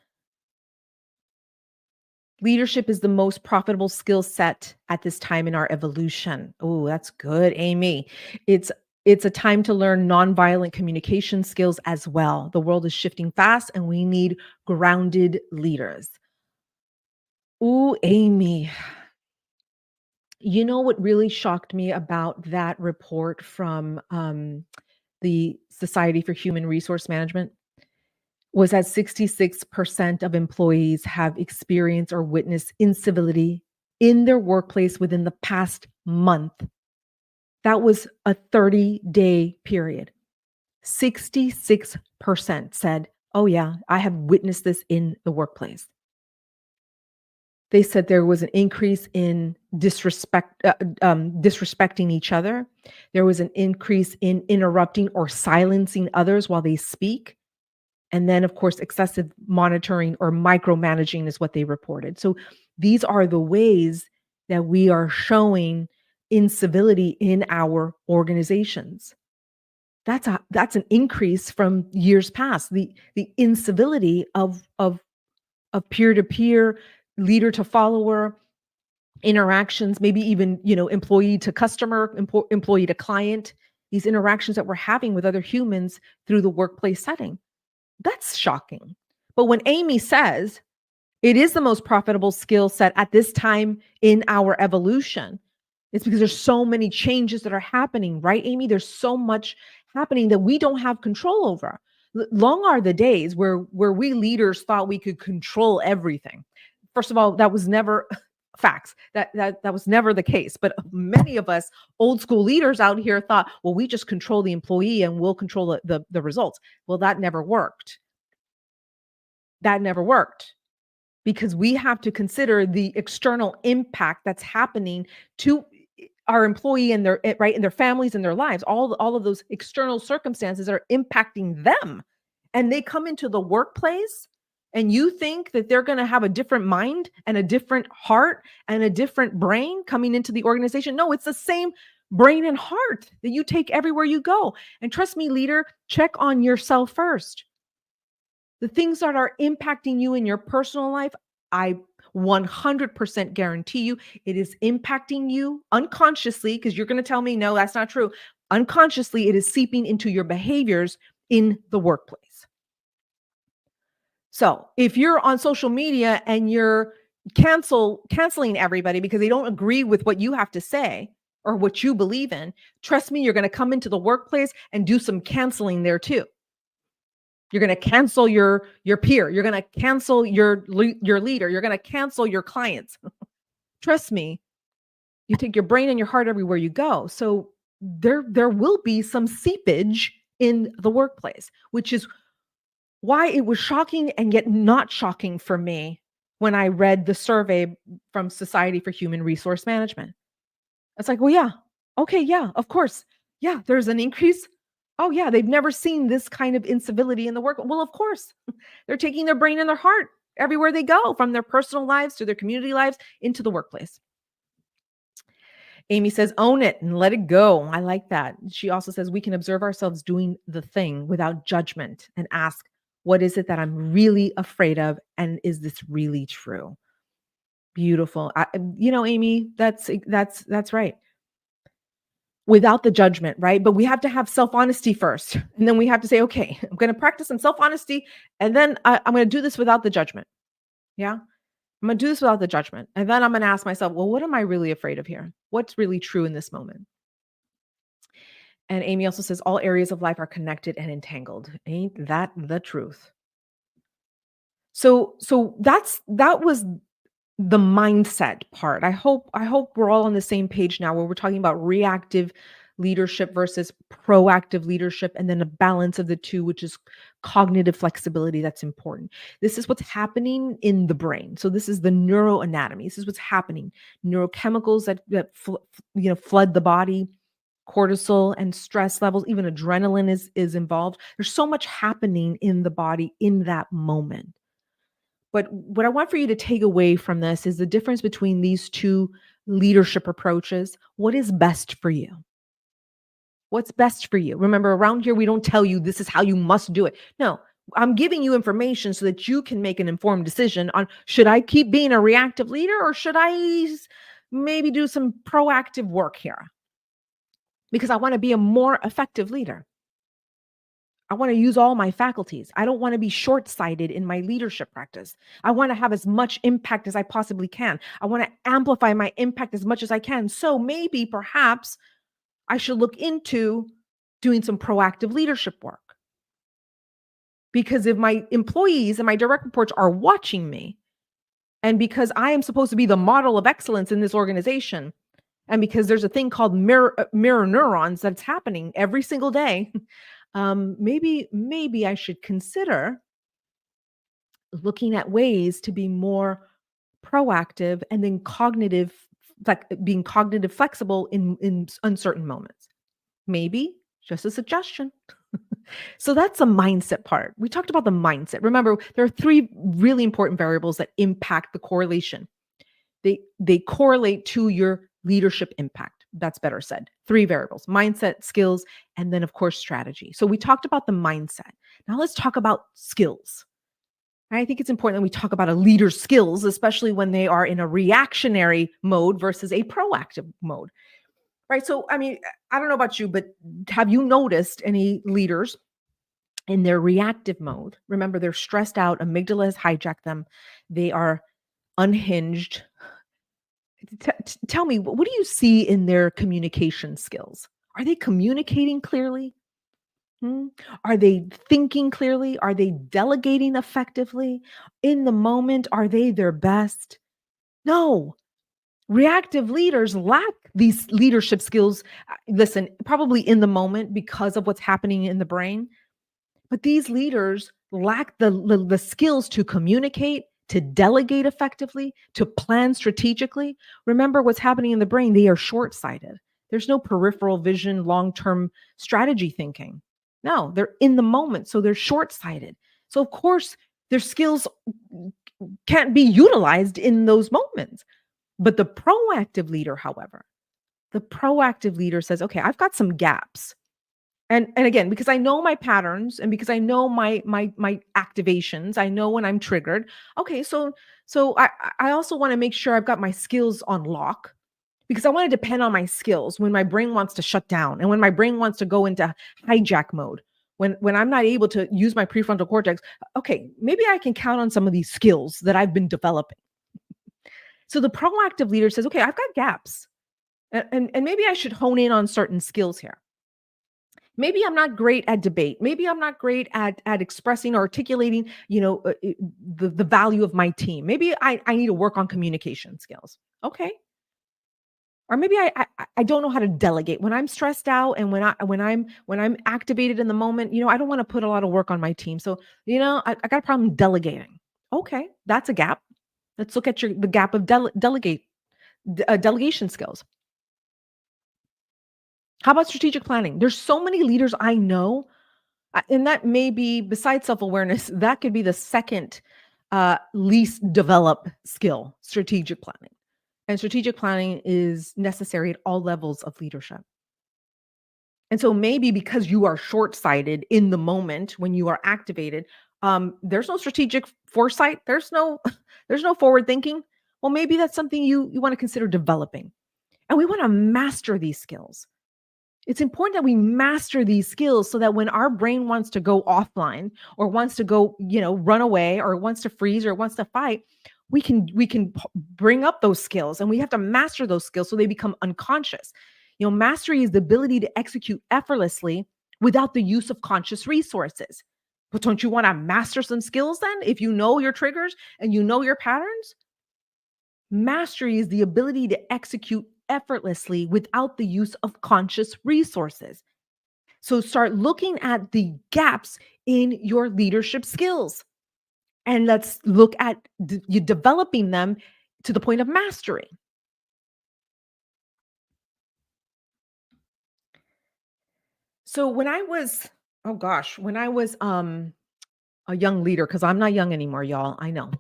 leadership is the most profitable skill set at this time in our evolution. Oh, that's good, Amy. It's it's a time to learn nonviolent communication skills as well. The world is shifting fast and we need grounded leaders. Ooh, Amy. You know what really shocked me about that report from the Society for Human Resource Management was that 66% of employees have experienced or witnessed incivility in their workplace within the past month. That was a 30-day period. 66% said, "Oh yeah, I have witnessed this in the workplace." They said there was an increase in disrespecting each other. There was an increase in interrupting or silencing others while they speak. And then, of course, excessive monitoring or micromanaging is what they reported. So these are the ways that we are showing incivility in our organizations. That's an increase from years past. The incivility of peer to peer, leader to follower interactions, maybe even employee to customer, employee to client. These interactions that we're having with other humans through the workplace setting. That's shocking. But when Amy says it is the most profitable skill set at this time in our evolution, it's because there's so many changes that are happening, right, Amy? There's so much happening that we don't have control over. Long are the days where we leaders thought we could control everything. First of all, that was never facts. That was never the case. But many of us old school leaders out here thought, well, we just control the employee and we'll control the results. Well, that never worked. That never worked because we have to consider the external impact that's happening to our employee and their families and their lives. All of those external circumstances are impacting them, and they come into the workplace. And you think that they're going to have a different mind and a different heart and a different brain coming into the organization? No, it's the same brain and heart that you take everywhere you go. And trust me, leader, check on yourself first. The things that are impacting you in your personal life, I 100% guarantee you it is impacting you unconsciously, because you're going to tell me, no, that's not true. Unconsciously, it is seeping into your behaviors in the workplace. So if you're on social media and you're canceling everybody because they don't agree with what you have to say or what you believe in, trust me, you're going to come into the workplace and do some canceling there too. You're going to cancel your peer. You're going to cancel your leader. You're going to cancel your clients. Trust me, you take your brain and your heart everywhere you go. So there will be some seepage in the workplace, which is why it was shocking and yet not shocking for me when I read the survey from Society for Human Resource Management. It's like, well, yeah, okay, yeah, of course. Yeah, there's an increase. Oh, yeah, they've never seen this kind of incivility in the work. Well, of course, they're taking their brain and their heart everywhere they go, from their personal lives to their community lives into the workplace. Amy says, own it and let it go. I like that. She also says, we can observe ourselves doing the thing without judgment and ask, what is it that I'm really afraid of? And is this really true? Beautiful. Amy, that's right. Without the judgment, right? But we have to have self-honesty first. And then we have to say, okay, I'm going to practice some self-honesty. And then I'm going to do this without the judgment. Yeah. I'm going to do this without the judgment. And then I'm going to ask myself, well, what am I really afraid of here? What's really true in this moment? And Amy also says, all areas of life are connected and entangled. Ain't that the truth? So that was the mindset part. I hope we're all on the same page now where we're talking about reactive leadership versus proactive leadership, and then a balance of the two, which is cognitive flexibility. That's important. This is what's happening in the brain. So this is the neuroanatomy. This is what's happening. Neurochemicals that flood the body, cortisol and stress levels, even adrenaline is involved. There's so much happening in the body in that moment. But what I want for you to take away from this is the difference between these two leadership approaches. What is best for you? What's best for you? Remember, around here, we don't tell you this is how you must do it. No, I'm giving you information so that you can make an informed decision on, should I keep being a reactive leader, or should maybe do some proactive work here? Because I want to be a more effective leader. I want to use all my faculties. I don't want to be short-sighted in my leadership practice. I want to have as much impact as I possibly can. I want to amplify my impact as much as I can. So maybe, perhaps, I should look into doing some proactive leadership work. Because if my employees and my direct reports are watching me, and because I am supposed to be the model of excellence in this organization, and because there's a thing called mirror neurons that's happening every single day, maybe I should consider looking at ways to be more proactive and then being cognitive flexible in uncertain moments. Maybe just a suggestion. So that's the mindset part. We talked about the mindset. Remember, there are three really important variables that impact the correlation. They correlate to your leadership impact. That's better said. Three variables: mindset, skills, and then, of course, strategy. So we talked about the mindset. Now let's talk about skills. I think it's important that we talk about a leader's skills, especially when they are in a reactionary mode versus a proactive mode. Right? So, I mean, I don't know about you, but have you noticed any leaders in their reactive mode? Remember, they're stressed out, amygdala has hijacked them, they are unhinged. Tell me, what do you see in their communication skills? Are they communicating clearly? Hmm? Are they thinking clearly? Are they delegating effectively? In the moment, are they their best? No. Reactive leaders lack these leadership skills. Listen, probably in the moment because of what's happening in the brain. But these leaders lack the skills to communicate, to delegate effectively, to plan strategically. Remember what's happening in the brain. They are short-sighted. There's no peripheral vision, long-term strategy thinking. No, they're in the moment. So they're short-sighted. So of course, their skills can't be utilized in those moments. But the proactive leader, however, the proactive leader says, okay, I've got some gaps. And again, because I know my patterns and because I know my activations, I know when I'm triggered. Okay, so I also want to make sure I've got my skills on lock, because I want to depend on my skills when my brain wants to shut down and when my brain wants to go into hijack mode. When I'm not able to use my prefrontal cortex, okay, maybe I can count on some of these skills that I've been developing. So the proactive leader says, okay, I've got gaps, and maybe I should hone in on certain skills here. Maybe I'm not great at debate. Maybe I'm not great at expressing or articulating, the value of my team. Maybe I need to work on communication skills. Okay. Or maybe I don't know how to delegate when I'm stressed out, and when I'm activated in the moment. I don't want to put a lot of work on my team. So I got a problem delegating. Okay, that's a gap. Let's look at the gap of delegation skills. How about strategic planning? There's so many leaders I know, and that may be, besides self-awareness, that could be the second least developed skill: strategic planning. And strategic planning is necessary at all levels of leadership. And so maybe because you are short-sighted in the moment when you are activated, there's no strategic foresight. There's no there's no forward thinking. Well, maybe that's something you want to consider developing. And we want to master these skills. It's important that we master these skills so that when our brain wants to go offline, or wants to go, run away, or wants to freeze, or wants to fight, we can bring up those skills, and we have to master those skills so they become unconscious. Mastery is the ability to execute effortlessly without the use of conscious resources. But don't you want to master some skills then? If you know your triggers and you know your patterns, mastery is the ability to execute effortlessly without the use of conscious resources. So start looking at the gaps in your leadership skills and let's look at you developing them to the point of mastery. So when I was, oh gosh, when I was a young leader, because I'm not young anymore, y'all. I know.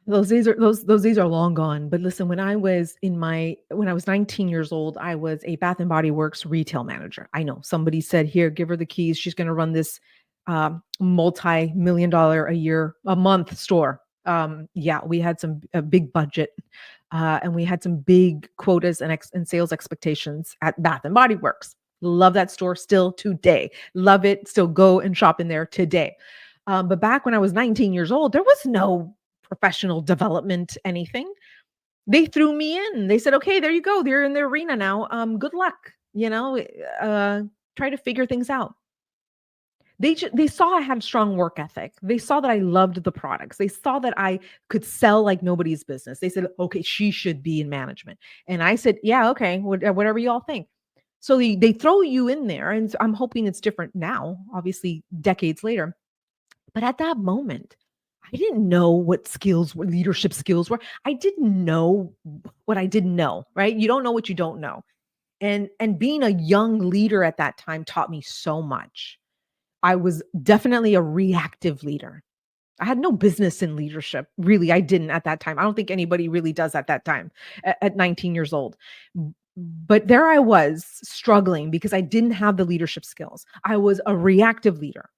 Those days are long gone. But listen, when I was 19 years old, I was a Bath and Body Works retail manager. I know somebody said, "Here, give her the keys. She's going to run this multi-million dollar a year, a month store." Yeah, we had a big budget, and we had some big quotas and sales expectations at Bath and Body Works. Love that store still today. Love it. Still go and shop in there today. But back when I was 19 years old, there was no professional development anything. They threw me in. They said, "Okay, there you go. They're in the arena now. Good luck. Try to figure things out." They saw I had strong work ethic. They saw that I loved the products. They saw that I could sell like nobody's business. They said, "Okay, she should be in management." And I said, "Yeah, okay, whatever y'all think." So they throw you in there, and I'm hoping it's different now, obviously decades later. But at that moment, I didn't know what leadership skills were. I didn't know what I didn't know, right? You don't know what you don't know. And being a young leader at that time taught me so much. I was definitely a reactive leader. I had no business in leadership. Really, I didn't at that time. I don't think anybody really does at that time at 19 years old. But there I was struggling because I didn't have the leadership skills. I was a reactive leader.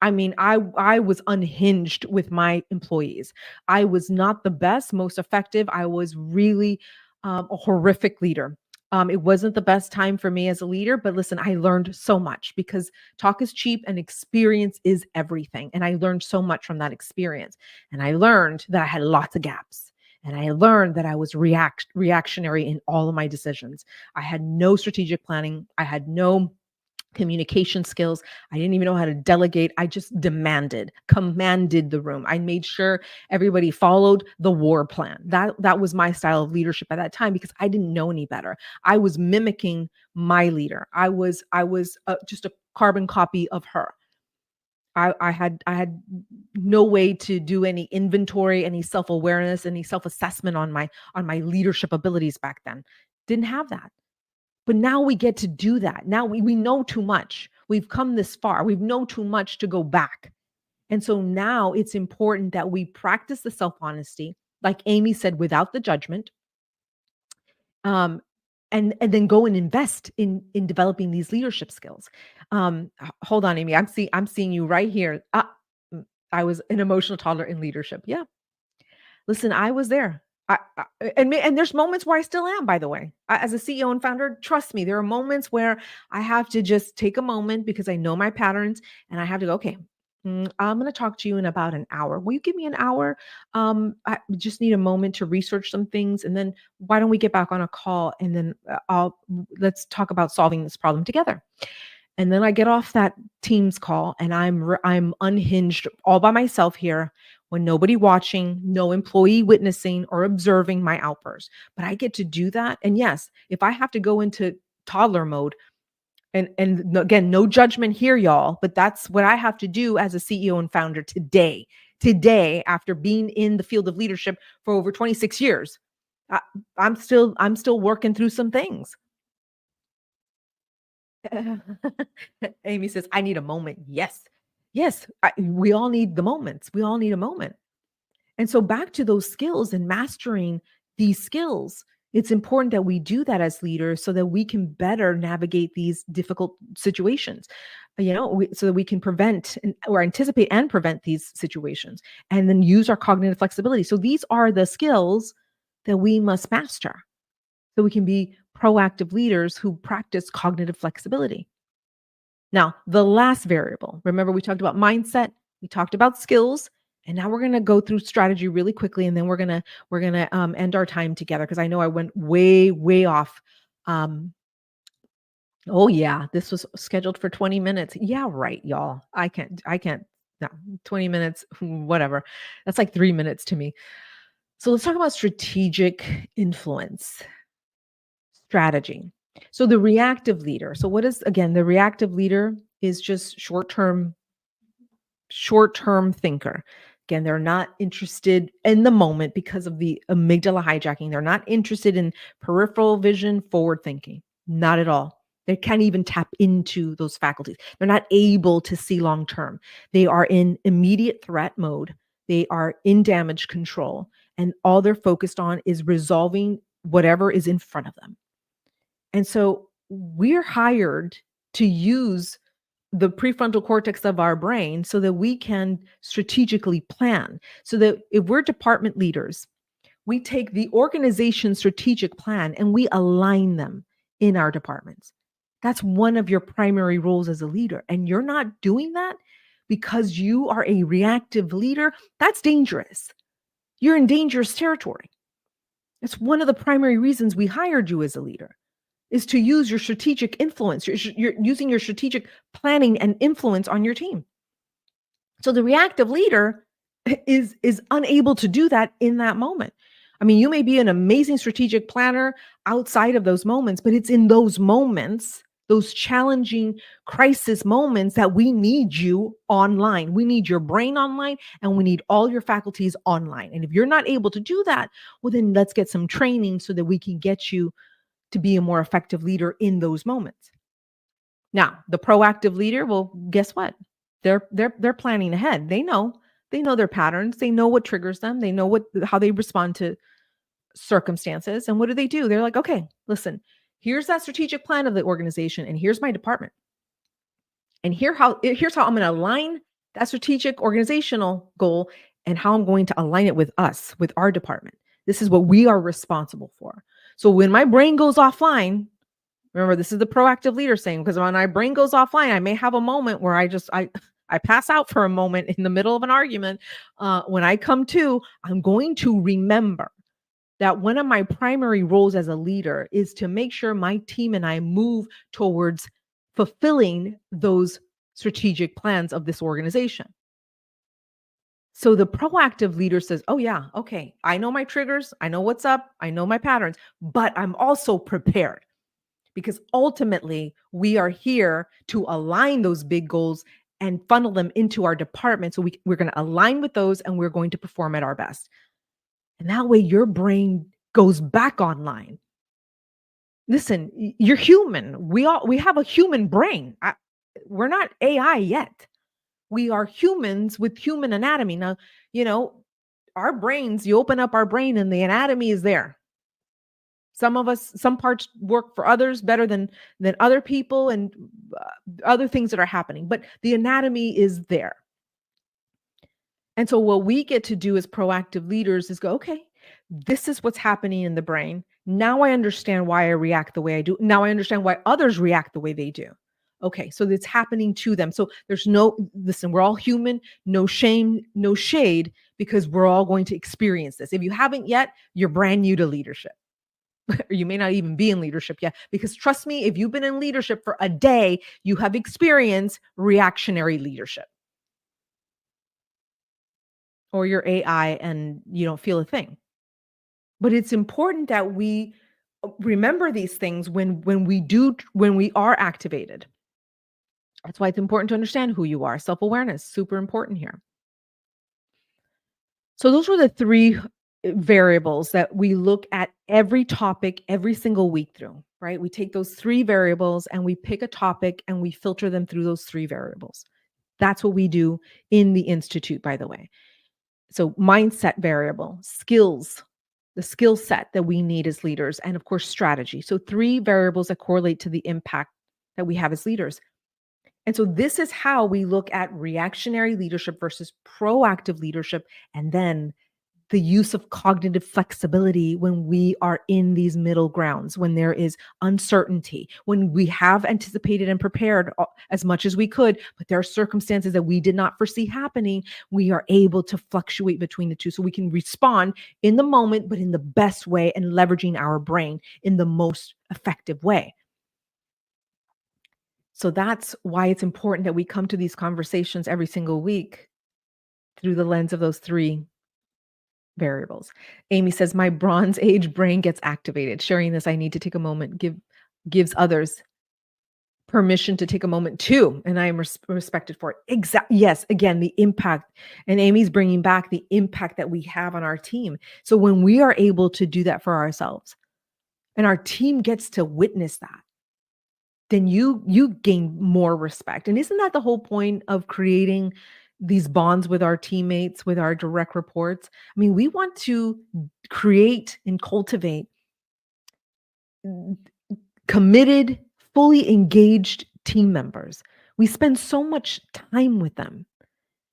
I mean, I was unhinged with my employees. I was not the best, most effective. I was really a horrific leader. It wasn't the best time for me as a leader, but listen, I learned so much because talk is cheap and experience is everything. And I learned so much from that experience. And I learned that I had lots of gaps. And I learned that I was reactionary in all of my decisions. I had no strategic planning. I had no communication skills. I didn't even know how to delegate. I just commanded the room. I made sure everybody followed the war plan. That was my style of leadership at that time because I didn't know any better. I was mimicking my leader. I was just a carbon copy of her. I had no way to do any inventory, any self-awareness, any self-assessment on my leadership abilities back then. Didn't have that. But now we get to do that. Now we know too much. We've come this far. We know too much to go back. And so now it's important that we practice the self-honesty, like Amy said, without the judgment, um, and then go and invest in developing these leadership skills. Hold on, Amy. I'm seeing you right here. I was an emotional toddler in leadership. Yeah, listen, I was there. And there's moments where I still am, by the way. As a CEO and founder, trust me, there are moments where I have to just take a moment because I know my patterns and I have to go, okay, I'm going to talk to you in about an hour. Will you give me an hour? I just need a moment to research some things. And then why don't we get back on a call and then let's talk about solving this problem together. And then I get off that Teams call and I'm unhinged all by myself here when nobody watching, no employee witnessing or observing my outbursts. But I get to do that. And yes, if I have to go into toddler mode again, no judgment here, y'all, but that's what I have to do as a CEO and founder today. Today, after being in the field of leadership for over 26 years, I, I'm still working through some things. Amy says, I need a moment. Yes. Yes. We all need the moments. We all need a moment. And so back to those skills and mastering these skills, it's important that we do that as leaders so that we can better navigate these difficult situations, so that we can or anticipate and prevent these situations and then use our cognitive flexibility. So these are the skills that we must master so we can be proactive leaders who practice cognitive flexibility. Now, the last variable, remember we talked about mindset, we talked about skills, and now we're going to go through strategy really quickly, and then we're gonna end our time together because I know I went way off. Um, oh yeah, this was scheduled for 20 minutes. Yeah, right, y'all. I can't. No, 20 minutes, whatever. That's like 3 minutes to me. So let's talk about strategic influence. strategy. So the reactive leader. So what is again the reactive leader is just short-term thinker. Again, they're not interested in the moment because of the amygdala hijacking. They're not interested in peripheral vision, forward thinking. Not at all. They can't even tap into those faculties. They're not able to see long term. They are in immediate threat mode. They are in damage control. And all they're focused on is resolving whatever is in front of them. And so we're hired to use the prefrontal cortex of our brain so that we can strategically plan. So that if we're department leaders, we take the organization's strategic plan and we align them in our departments. That's one of your primary roles as a leader. And you're not doing that because you are a reactive leader. That's dangerous. You're in dangerous territory. It's one of the primary reasons we hired you as a leader is to use your strategic influence. You're using your strategic planning and influence on your team. So the reactive leader is unable to do that in that moment. I mean, you may be an amazing strategic planner outside of those moments, but it's in those moments, those challenging crisis moments that we need you online. We need your brain online and we need all your faculties online. And if you're not able to do that, well, then let's get some training so that we can get you to be a more effective leader in those moments. Now, the proactive leader, well, guess what? They're planning ahead. They know their patterns. They know what triggers them. They know how they respond to circumstances. And what do? They're like, okay, listen, here's that strategic plan of the organization, and here's my department. And here's how I'm going to align that strategic organizational goal and how I'm going to align it with us, with our department. This is what we are responsible for. So when my brain goes offline, remember, this is the proactive leader saying, because when my brain goes offline, I may have a moment where I pass out for a moment in the middle of an argument. When I come to, I'm going to remember that one of my primary roles as a leader is to make sure my team and I move towards fulfilling those strategic plans of this organization. So the proactive leader says, oh, yeah, okay, I know my triggers, I know what's up, I know my patterns, but I'm also prepared. Because ultimately, we are here to align those big goals and funnel them into our department. So we're going to align with those and we're going to perform at our best. And that way, your brain goes back online. Listen, you're human. We have a human brain. We're not AI yet. We are humans with human anatomy. Now, our brains, you open up our brain and the anatomy is there. Some parts work for others better than other people and other things that are happening, but the anatomy is there. And so what we get to do as proactive leaders is go, okay, this is what's happening in the brain. Now I understand why I react the way I do. Now I understand why others react the way they do. Okay, so it's happening to them. So listen, we're all human, no shame, no shade, because we're all going to experience this. If you haven't yet, you're brand new to leadership. Or you may not even be in leadership yet, because trust me, if you've been in leadership for a day, you have experienced reactionary leadership. Or you're AI and you don't feel a thing. But it's important that we remember these things when we are activated. That's why it's important to understand who you are. Self-awareness, super important here. So those were the three variables that we look at every topic every single week through, right? We take those three variables and we pick a topic and we filter them through those three variables. That's what we do in the Institute, by the way. So mindset variable, skills, the skill set that we need as leaders, and of course, strategy. So three variables that correlate to the impact that we have as leaders. And so this is how we look at reactionary leadership versus proactive leadership, and then the use of cognitive flexibility when we are in these middle grounds, when there is uncertainty, when we have anticipated and prepared as much as we could, but there are circumstances that we did not foresee happening. We are able to fluctuate between the two so we can respond in the moment, but in the best way and leveraging our brain in the most effective way. So that's why it's important that we come to these conversations every single week through the lens of those three variables. Amy says, my Bronze Age brain gets activated. Sharing this, I need to take a moment, gives others permission to take a moment too, and I am respected for it. Yes, again, the impact, and Amy's bringing back the impact that we have on our team. So when we are able to do that for ourselves, and our team gets to witness that, then you gain more respect. And isn't that the whole point of creating these bonds with our teammates, with our direct reports? I mean, we want to create and cultivate committed, fully engaged team members. We spend so much time with them.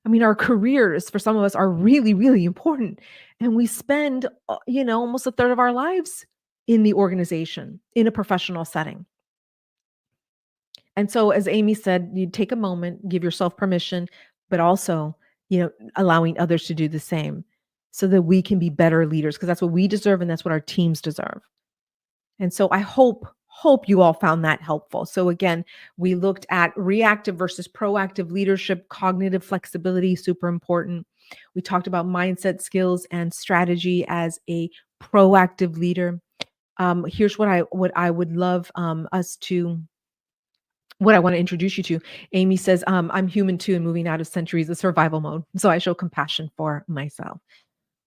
I mean, our careers for some of us are really, really important. And we spend, almost a third of our lives in the organization, in a professional setting. And so, as Amy said, you take a moment, give yourself permission, but also, allowing others to do the same so that we can be better leaders, because that's what we deserve and that's what our teams deserve. And so I hope you all found that helpful. So again, we looked at reactive versus proactive leadership, cognitive flexibility, super important. We talked about mindset skills and strategy as a proactive leader. Here's what I would love us to what I want to introduce you to. Amy says, I'm human too, and moving out of centuries of survival mode. So I show compassion for myself.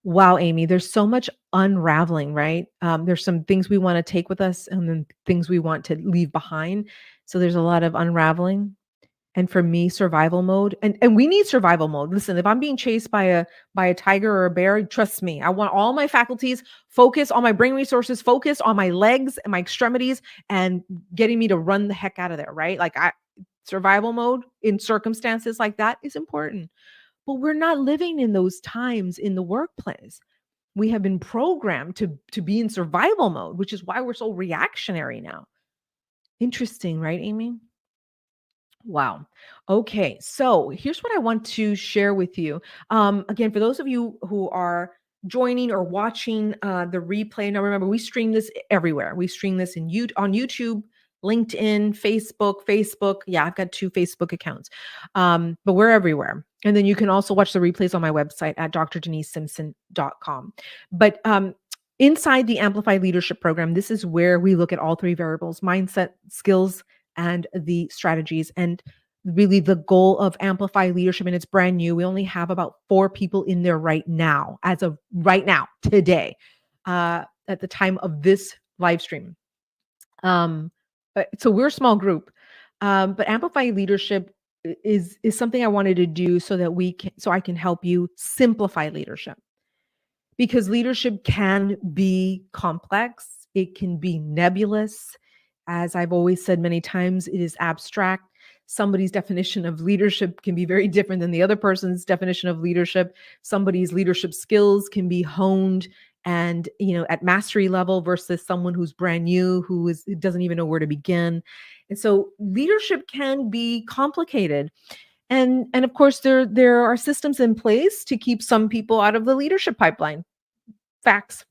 Wow, Amy, there's so much unraveling, right? There's some things we want to take with us and then things we want to leave behind. So there's a lot of unraveling. And for me, survival mode, and we need survival mode. Listen, if I'm being chased by a tiger or a bear, trust me, I want all my faculties focus on my brain resources, focus on my legs and my extremities, and getting me to run the heck out of there, right? Survival mode in circumstances like that is important. But we're not living in those times in the workplace. We have been programmed to be in survival mode, which is why we're so reactionary now. Interesting, right, Amy? Wow. Okay. So here's what I want to share with you. Again, for those of you who are joining or watching the replay, now remember, we stream this everywhere. We stream this on YouTube, LinkedIn, Facebook. Yeah, I've got 2 Facebook accounts, but we're everywhere. And then you can also watch the replays on my website at drdenisesimpson.com. But inside the Amplify Leadership Program, this is where we look at all 3 variables: mindset, skills, and the strategies. And really the goal of Amplify Leadership, and it's brand new. We only have about 4 people in there right now, as of right now, today, at the time of this live stream. So we're a small group, but Amplify Leadership is something I wanted to do so that I can help you simplify leadership, because leadership can be complex. It can be nebulous. As I've always said many times, it is abstract. Somebody's definition of leadership can be very different than the other person's definition of leadership. Somebody's leadership skills can be honed and, at mastery level versus someone who's brand new, who doesn't even know where to begin. And so leadership can be complicated. And of course, there are systems in place to keep some people out of the leadership pipeline. Facts,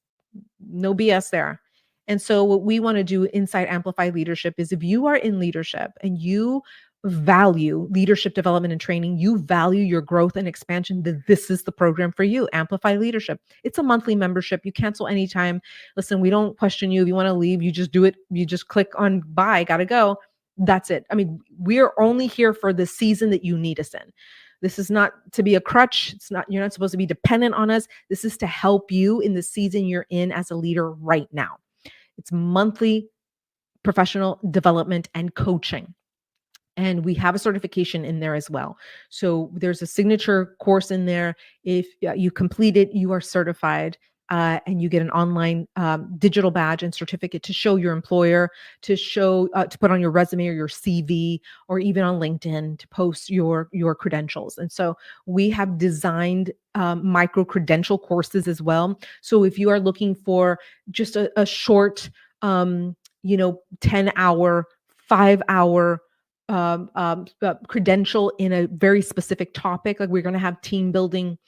no BS there. And so what we want to do inside Amplify Leadership is, if you are in leadership and you value leadership development and training, you value your growth and expansion, then this is the program for you, Amplify Leadership. It's a monthly membership. You cancel anytime. Listen, we don't question you. If you want to leave, you just do it. You just click on bye, gotta go. That's it. I mean, we're only here for the season that you need us in. This is not to be a crutch. You're not supposed to be dependent on us. This is to help you in the season you're in as a leader right now. It's monthly professional development and coaching. And we have a certification in there as well. So there's a signature course in there. If you complete it, you are certified. And you get an online digital badge and certificate to show your employer, to put on your resume or your CV, or even on LinkedIn to post your credentials. And so we have designed micro credential courses as well. So if you are looking for just a short, 10-hour, 5-hour credential in a very specific topic, like we're going to have a team building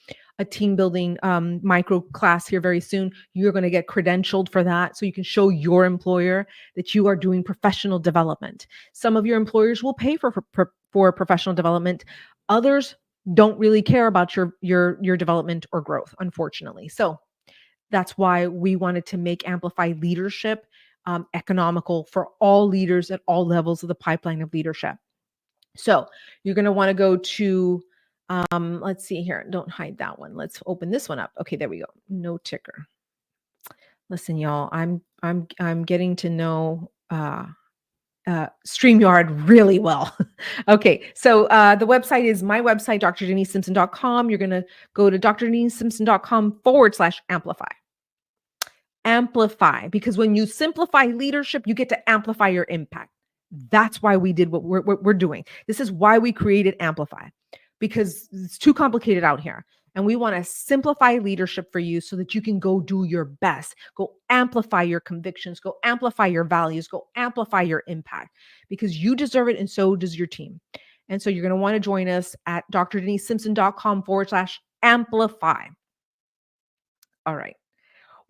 micro class here very soon. You're going to get credentialed for that, so you can show your employer that you are doing professional development. Some of your employers will pay for professional development. Others don't really care about your development or growth, unfortunately. So That's why we wanted to make Amplify Leadership economical for all leaders at all levels of the pipeline of leadership. So you're going to want to go to, let's see here. Don't hide that one. Let's open this one up. Okay, there we go. No ticker. Listen, y'all, I'm getting to know StreamYard really well. Okay, so the website is my website, drdenisemsimpson.com. You're going to go to drdenisemsimpson.com/amplify. Amplify, because when you simplify leadership, you get to amplify your impact. That's why we did what we're doing. This is why we created Amplify, because it's too complicated out here. And we want to simplify leadership for you so that you can go do your best, go amplify your convictions, go amplify your values, go amplify your impact, because you deserve it and so does your team. And so you're going to want to join us at drdenisemsimpson.com/amplify. All right.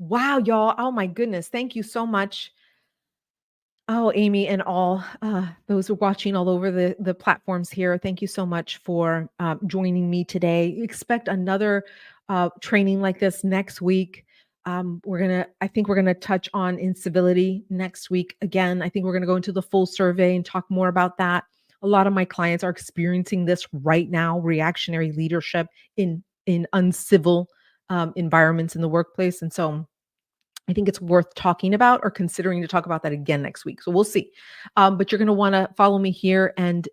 Wow, y'all. Oh my goodness. Thank you so much. Oh, Amy and all those who are watching all over the platforms here. Thank you so much for joining me today. Expect another training like this next week. I think we're gonna touch on incivility next week. Again, I think we're gonna go into the full survey and talk more about that. A lot of my clients are experiencing this right now, reactionary leadership in uncivil environments in the workplace. And so I think it's worth talking about or considering to talk about that again next week. So we'll see. But you're going to want to follow me here and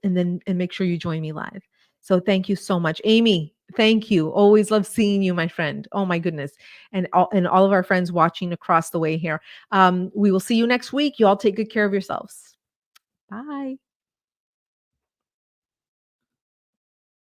make sure you join me live. So thank you so much, Amy. Thank you. Always love seeing you, my friend. Oh my goodness, and all of our friends watching across the way here. We will see you next week. You all take good care of yourselves. Bye.